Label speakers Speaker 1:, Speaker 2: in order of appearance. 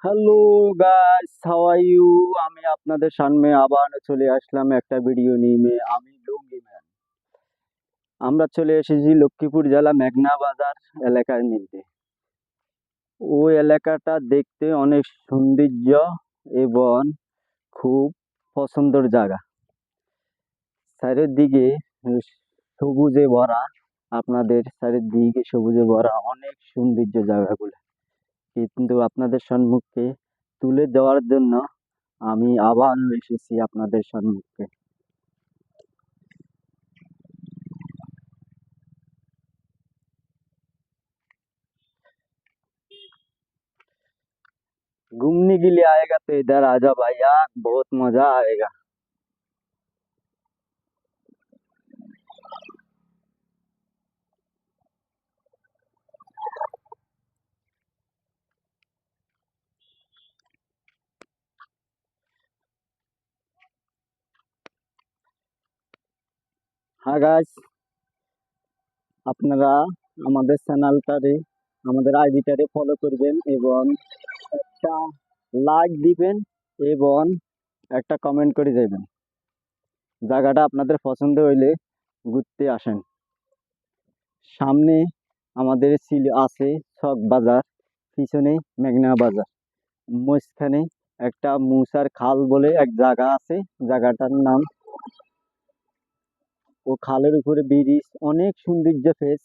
Speaker 1: Hello guys, how are you? আমি আপনাদের সামনে আবার চলে আসলাম একটা ভিডিও নিয়ে। আমি লুঙ্গি ম্যান। আমরা চলে এসেছি লক্ষ্মীপুর জেলা মেঘনা বাজার এলাকার মধ্যে। ওই এলাকাটা দেখতে অনেক সৌন্দর্য এবং খুব পছন্দের জায়গা। চারিদিকে সবুজে ভরা, আপনাদের চারিদিকে সবুজে ভরা অনেক সৌন্দর্য জায়গাগুলো, কিন্তু আপনাদের সম্মুখে তুলে দেওয়ার জন্য আমি আবার এসেছি আপনাদের সম্মুখে। घूमने के लिए आएगा तो इधर आ जाओ भाई यार, बहुत मजा आएगा। হ্যাঁ গাইস, আপনারা আমাদের চ্যানেলটারে, আমাদের আইডিটারে ফলো করবেন এবং একটা লাইক দিবেন এবং একটা কমেন্ট করে যাবেন। জায়গাটা আপনাদের পছন্দ হইলে ঘুরতে আসেন। সামনে আমাদের আছে চক বাজার, পিছনে মেঘনা বাজার, মাঝখানে একটা মুসার খাল বলে এক জায়গা আছে। জায়গাটার নাম, ও খালের উপরে ব্রিজ, অনেক সৌন্দর্য ফেস।